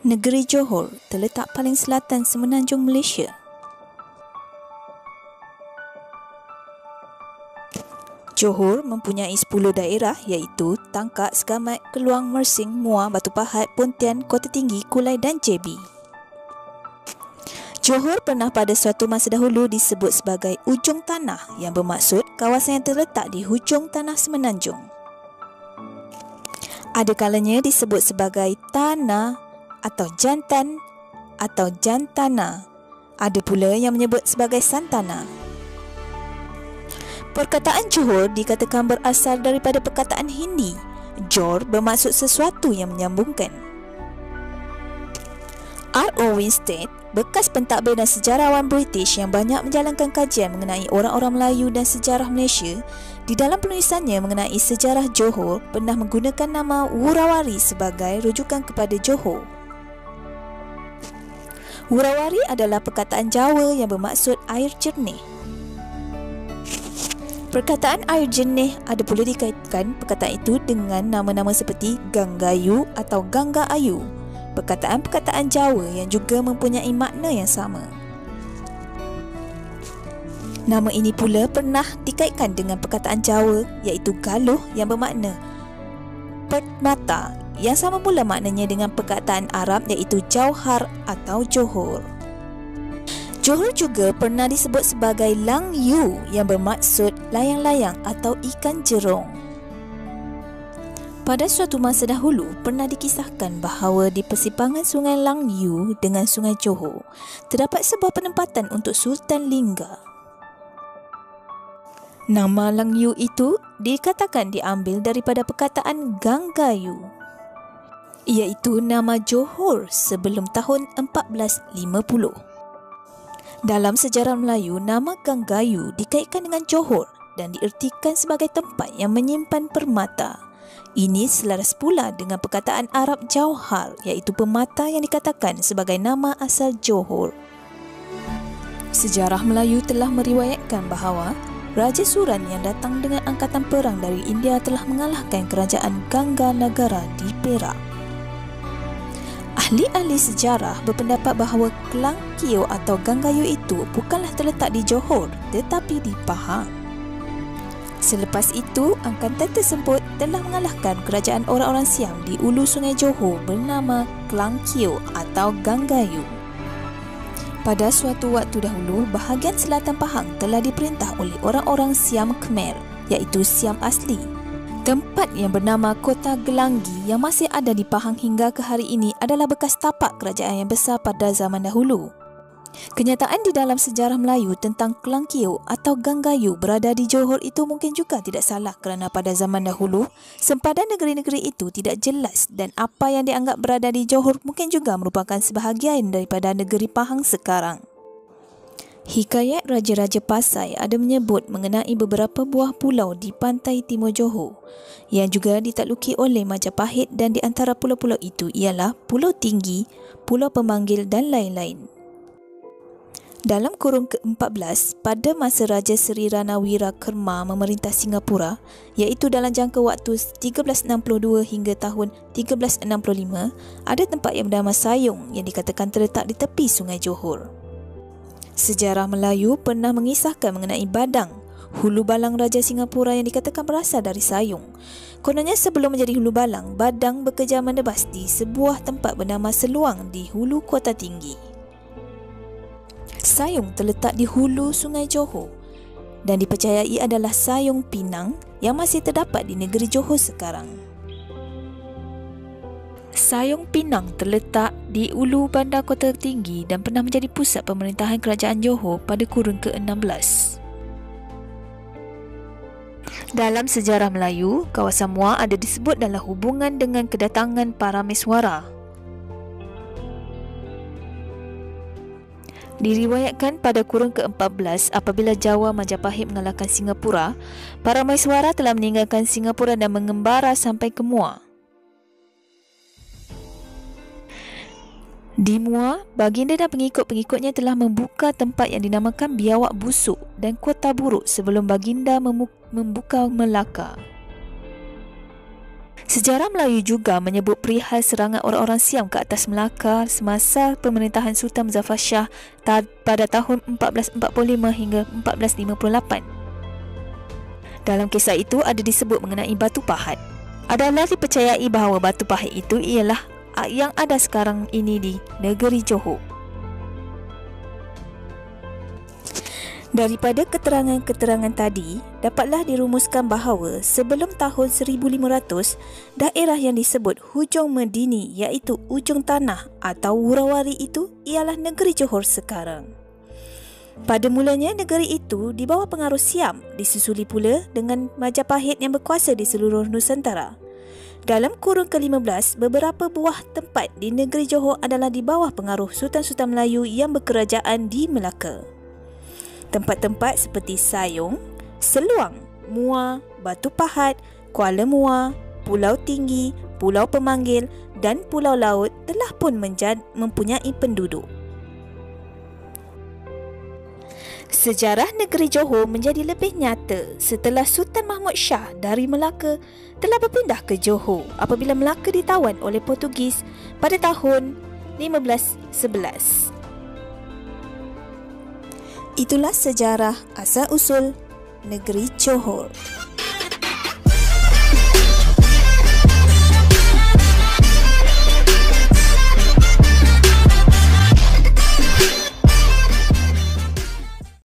Negeri Johor terletak paling selatan semenanjung Malaysia. Johor mempunyai 10 daerah iaitu Tangkak, Segamat, Keluang, Mersing, Muar, Batu Pahat, Pontian, Kota Tinggi, Kulai dan JB. Johor pernah pada suatu masa dahulu disebut sebagai ujung tanah yang bermaksud kawasan yang terletak di hujung tanah semenanjung. Ada kalanya disebut sebagai tanah atau jantan atau jantana. Ada pula yang menyebut sebagai santana. Perkataan Johor dikatakan berasal daripada perkataan Hindi. Jor bermaksud sesuatu yang menyambungkan. R.O. Winstead, bekas pentadbir dan sejarawan British yang banyak menjalankan kajian mengenai orang-orang Melayu dan sejarah Malaysia, di dalam penulisannya mengenai sejarah Johor pernah menggunakan nama Wurawari sebagai rujukan kepada Johor. Wurawari adalah perkataan Jawa yang bermaksud air jernih. Perkataan air jernih ada pula dikaitkan perkataan itu dengan nama-nama seperti Ganggayu atau Gangga Ayu, perkataan-perkataan Jawa yang juga mempunyai makna yang sama. Nama ini pula pernah dikaitkan dengan perkataan Jawa iaitu Galuh yang bermakna permata, yang sama pula maknanya dengan perkataan Arab iaitu Jauhar atau Johor. Johor juga pernah disebut sebagai Lang Yu yang bermaksud layang-layang atau ikan jerung. Pada suatu masa dahulu pernah dikisahkan bahawa di persimpangan Sungai Lang Yu dengan Sungai Johor terdapat sebuah penempatan untuk Sultan Lingga. Nama Lang Yu itu dikatakan diambil daripada perkataan Ganggayu, iaitu nama Johor sebelum tahun 1450. Dalam sejarah Melayu, nama Ganggayu dikaitkan dengan Johor dan diertikan sebagai tempat yang menyimpan permata. Ini selaras pula dengan perkataan Arab Jauhar, iaitu permata yang dikatakan sebagai nama asal Johor. Sejarah Melayu telah meriwayatkan bahawa Raja Suran yang datang dengan angkatan perang dari India telah mengalahkan kerajaan Gangga Nagara di Perak. Ahli-ahli sejarah berpendapat bahawa Klang Kio atau Ganggayu itu bukanlah terletak di Johor tetapi di Pahang. Selepas itu, angkatan tersebut telah mengalahkan kerajaan orang-orang Siam di ulu Sungai Johor bernama Klang Kio atau Ganggayu. Pada suatu waktu dahulu, bahagian selatan Pahang telah diperintah oleh orang-orang Siam Khmer, iaitu Siam asli. Tempat yang bernama Kota Gelanggi yang masih ada di Pahang hingga ke hari ini adalah bekas tapak kerajaan yang besar pada zaman dahulu. Kenyataan di dalam sejarah Melayu tentang Klang Kio atau Ganggayu berada di Johor itu mungkin juga tidak salah kerana pada zaman dahulu, sempadan negeri-negeri itu tidak jelas dan apa yang dianggap berada di Johor mungkin juga merupakan sebahagian daripada negeri Pahang sekarang. Hikayat Raja-Raja Pasai ada menyebut mengenai beberapa buah pulau di pantai timur Johor yang juga ditakluki oleh Majapahit, dan di antara pulau-pulau itu ialah Pulau Tinggi, Pulau Pemanggil dan lain-lain. Dalam kurun ke-14, pada masa Raja Seri Ranawira Kerma memerintah Singapura, iaitu dalam jangka waktu 1362 hingga tahun 1365, ada tempat yang bernama Sayung yang dikatakan terletak di tepi Sungai Johor. Sejarah Melayu pernah mengisahkan mengenai Badang, hulu balang Raja Singapura yang dikatakan berasal dari Sayung. Kononnya sebelum menjadi hulu balang, Badang bekerja menebas di sebuah tempat bernama Seluang di hulu Kota Tinggi. Sayung terletak di hulu Sungai Johor dan dipercayai adalah Sayung Pinang yang masih terdapat di negeri Johor sekarang. Sayung Pinang terletak di ulu bandar Kota Tinggi dan pernah menjadi pusat pemerintahan kerajaan Johor pada kurun ke-16. Dalam sejarah Melayu, kawasan Muar ada disebut dalam hubungan dengan kedatangan para Meswara. Diriwayatkan pada kurun ke-14 apabila Jawa Majapahit mengalahkan Singapura, para Meswara telah meninggalkan Singapura dan mengembara sampai ke Muar. Di Muar, baginda dan pengikut-pengikutnya telah membuka tempat yang dinamakan Biawak Busuk dan Kota Buruk sebelum baginda membuka Melaka. Sejarah Melayu juga menyebut perihal serangan orang-orang Siam ke atas Melaka semasa pemerintahan Sultan Muzaffar Shah pada tahun 1445 hingga 1458. Dalam kisah itu ada disebut mengenai Batu Pahat. Adalah dipercayai bahawa Batu Pahat itu ialah yang ada sekarang ini di negeri Johor. Daripada keterangan-keterangan tadi, dapatlah dirumuskan bahawa sebelum tahun 1500, daerah yang disebut Hujung Medini iaitu ujung tanah atau Wurawari itu ialah negeri Johor sekarang. Pada mulanya negeri itu di bawah pengaruh Siam, disusuli pula dengan Majapahit yang berkuasa di seluruh Nusantara. Dalam kurun ke-15, beberapa buah tempat di negeri Johor adalah di bawah pengaruh Sultan-Sultan Melayu yang berkerajaan di Melaka. Tempat-tempat seperti Sayong, Seluang, Muar, Batu Pahat, Kuala Muar, Pulau Tinggi, Pulau Pemanggil dan Pulau Laut telah pun mempunyai penduduk. Sejarah negeri Johor menjadi lebih nyata setelah Sultan Mahmud Shah dari Melaka telah berpindah ke Johor apabila Melaka ditawan oleh Portugis pada tahun 1511. Itulah sejarah asal-usul negeri Johor.